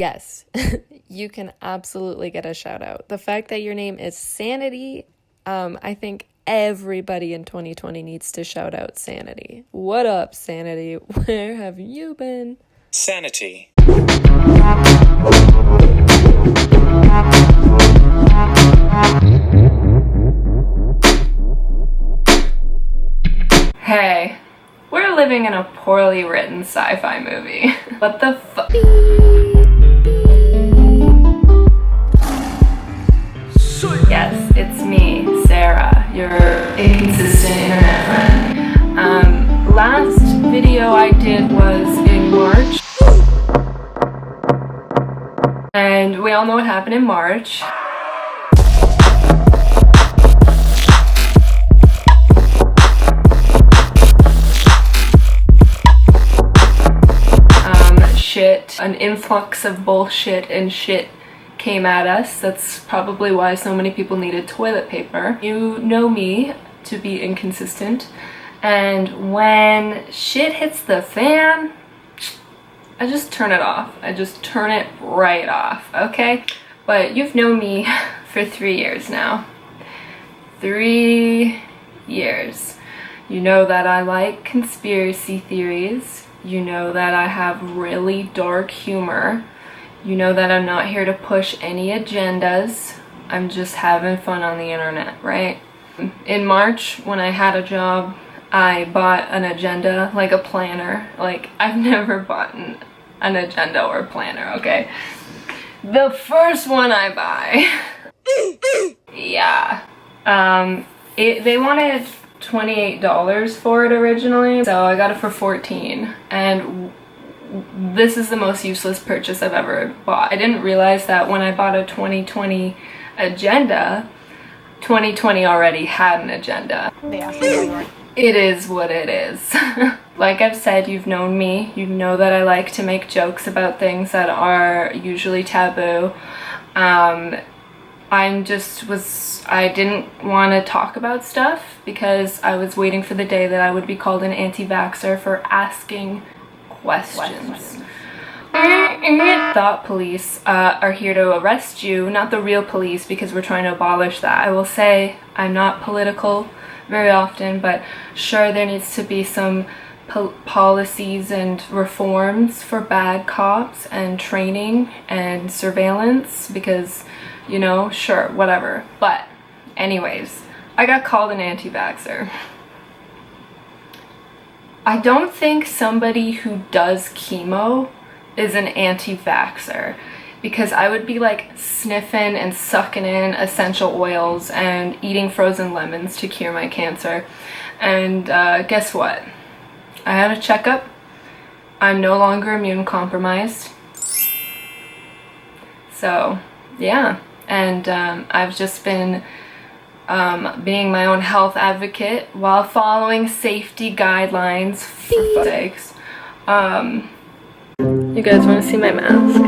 yes, you can absolutely get a shout out. The fact that your name is Sanity, I think everybody in 2020 needs to shout out Sanity. What up, Sanity? Where have you been? Sanity. Hey, we're living in a poorly written sci-fi movie. What the fuck? Yes, it's me, Sarah, your inconsistent internet friend. Last video I did was in March. And we all know what happened in March. An influx of bullshit and shit came at us. That's probably why so many people needed toilet paper. You know me to be inconsistent, and when shit hits the fan, I just turn it off. I just turn it right off, okay? But you've known me for 3 years now. 3 years. You know that I like conspiracy theories. You know that I have really dark humor. You know that I'm not here to push any agendas. I'm just having fun on the internet, right? In March, when I had a job, I bought an agenda, like a planner. Like, I've never bought an agenda or a planner, okay? The first one I buy. Yeah. They wanted $28 for it originally, so I got it for $14, and this is the most useless purchase I've ever bought. I didn't realize that when I bought a 2020 agenda, 2020 already had an agenda. It is what it is. Like I've said, you've known me. You know that I like to make jokes about things that are usually taboo. I didn't want to talk about stuff because I was waiting for the day that I would be called an anti-vaxxer for asking questions. Thought police are here to arrest you, not the real police, because we're trying to abolish that. I will say I'm not political very often, but sure, there needs to be some policies and reforms for bad cops and training and surveillance, because, you know, sure, whatever. But anyways, I got called an anti-vaxxer. I don't think somebody who does chemo is an anti-vaxxer, because I would be like sniffing and sucking in essential oils and eating frozen lemons to cure my cancer. And guess what? I had a checkup. I'm no longer immune compromised. So yeah, and I've just been being my own health advocate while following safety guidelines, for fuck's sakes. You guys want to see my mask?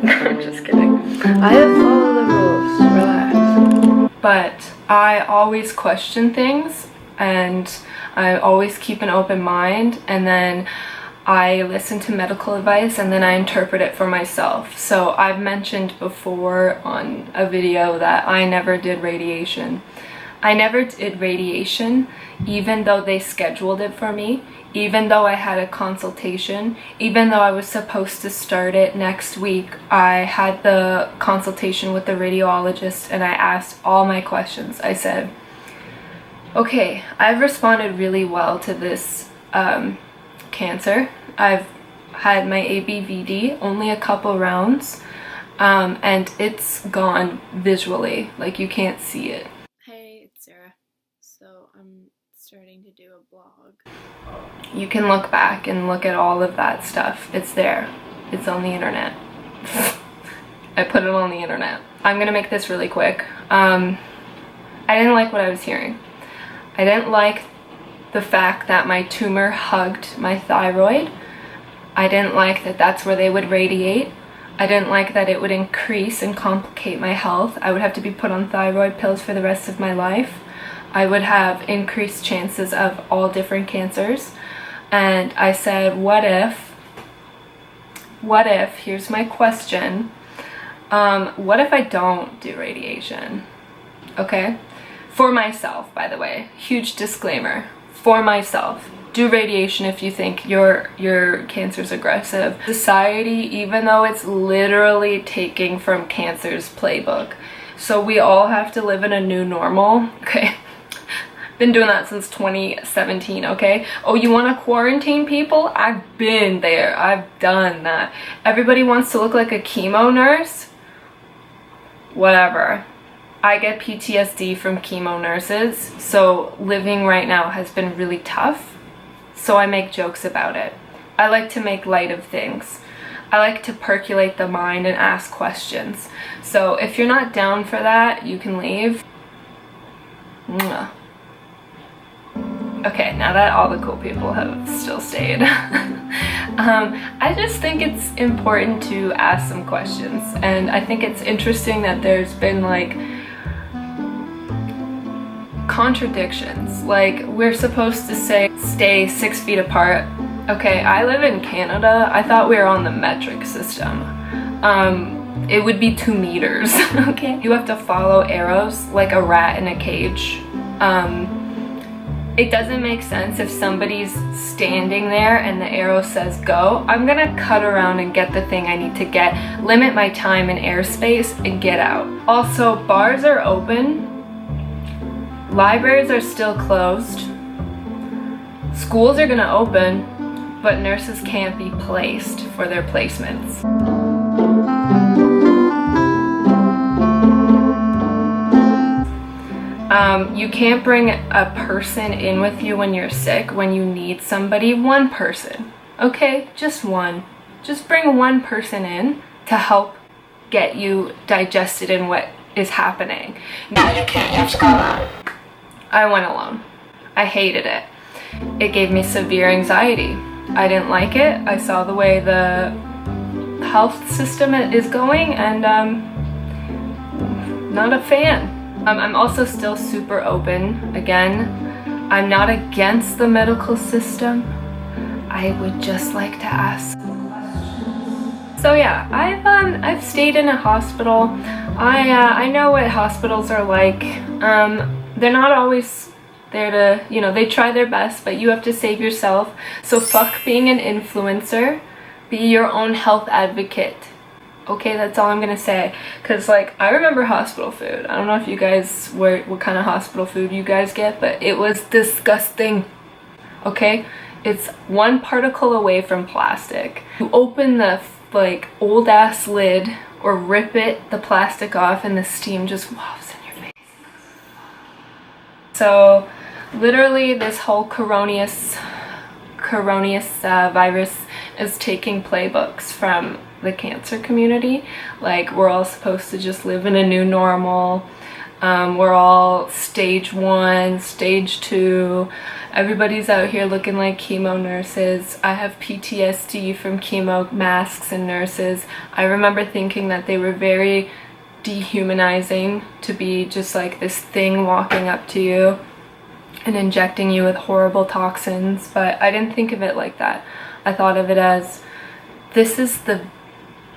I'm just kidding. I have followed the rules, relax. But I always question things, and I always keep an open mind, and then I listen to medical advice, and then I interpret it for myself. So I've mentioned before on a video that I never did radiation. I never did radiation, even though they scheduled it for me, even though I had a consultation, even though I was supposed to start it next week. I had the consultation with the radiologist, and I asked all my questions. I said, okay, I've responded really well to this cancer. I've had my ABVD only a couple rounds, and it's gone visually, like you can't see it. Hey, it's Sarah. So I'm starting to do a blog. You can look back and look at all of that stuff. It's there. It's on the internet. I put it on the internet. I'm gonna make this really quick. I didn't like what I was hearing. I didn't like the fact that my tumor hugged my thyroid. I didn't like that that's where they would radiate. I didn't like that it would increase and complicate my health. I would have to be put on thyroid pills for the rest of my life. I would have increased chances of all different cancers. And I said, what if, here's my question, what if I don't do radiation? Okay? For myself, by the way, huge disclaimer, for myself. Do radiation if you think your cancer's aggressive. Society, even though it's literally taking from cancer's playbook. So we all have to live in a new normal, okay? Been doing that since 2017, okay? Oh, you want to quarantine people? I've been there. I've done that. Everybody wants to look like a chemo nurse? Whatever. I get PTSD from chemo nurses, so living right now has been really tough. So I make jokes about it. I like to make light of things. I like to percolate the mind and ask questions. So if you're not down for that, you can leave. Mwah. Okay, now that all the cool people have still stayed. I just think it's important to ask some questions. And I think it's interesting that there's been like contradictions. Like, we're supposed to say stay 6 feet apart. Okay, I live in Canada. I thought we were on the metric system. It would be 2 meters. Okay, you have to follow arrows like a rat in a cage. It doesn't make sense if somebody's standing there and the arrow says go. I'm gonna cut around and get the thing I need to get, limit my time and airspace, and get out. Also, bars are open. Libraries are still closed. Schools are gonna open, but nurses can't be placed for their placements. You can't bring a person in with you when you're sick, when you need somebody. One person, okay? Just one. Just bring one person in to help get you digested in what is happening. Now you can't just go alone. I went alone. I hated it. It gave me severe anxiety. I didn't like it. I saw the way the health system is going, and not a fan. I'm also still super open. Again, I'm not against the medical system. I would just like to ask questions. So yeah, I've stayed in a hospital. I know what hospitals are like. They're not always there to, you know, they try their best, but you have to save yourself. So fuck being an influencer. Be your own health advocate. Okay, that's all I'm gonna say. Cause like, I remember hospital food. I don't know if you guys, what kind of hospital food you guys get, but it was disgusting. Okay? It's 1 particle away from plastic. You open the like old ass lid or rip it, the plastic off, and the steam just wafts in your face. So literally this whole coronavirus virus is taking playbooks from the cancer community. Like, we're all supposed to just live in a new normal. We're all stage 1, stage 2. Everybody's out here looking like chemo nurses. I have PTSD from chemo masks and nurses. I remember thinking that they were very dehumanizing, to be just like this thing walking up to you and injecting you with horrible toxins, but I didn't think of it like that. I thought of it as, this is the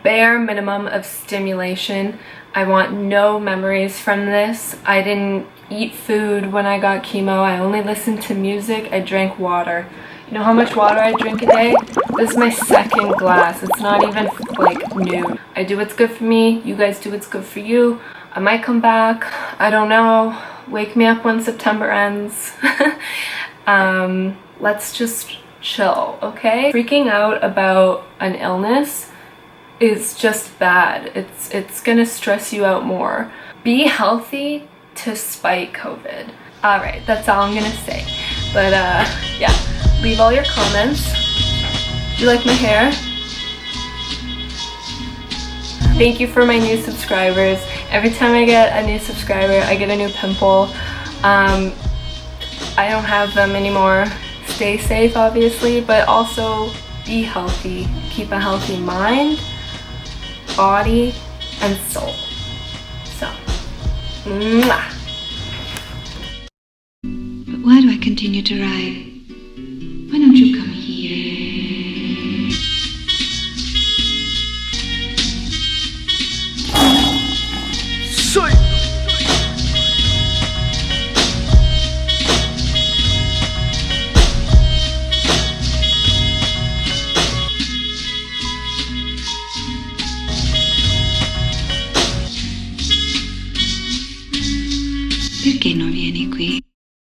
bare minimum of stimulation. I want no memories from this. I didn't eat food when I got chemo. I only listened to music. I drank water. You know how much water I drink a day? This is my 2nd glass. It's not even like noon. I do what's good for me. You guys do what's good for you. I might come back. I don't know. Wake me up when September ends. Let's just chill, okay? Freaking out about an illness is just bad. It's gonna stress you out more. Be healthy to spite COVID. Alright, that's all I'm gonna say. But yeah, leave all your comments. Do you like my hair? Thank you for my new subscribers. Every time I get a new subscriber, I get a new pimple. I don't have them anymore. Stay safe, obviously, but also be healthy. Keep a healthy mind, body, and soul. So, mwah. But why do I continue to write? Why don't you come here? Years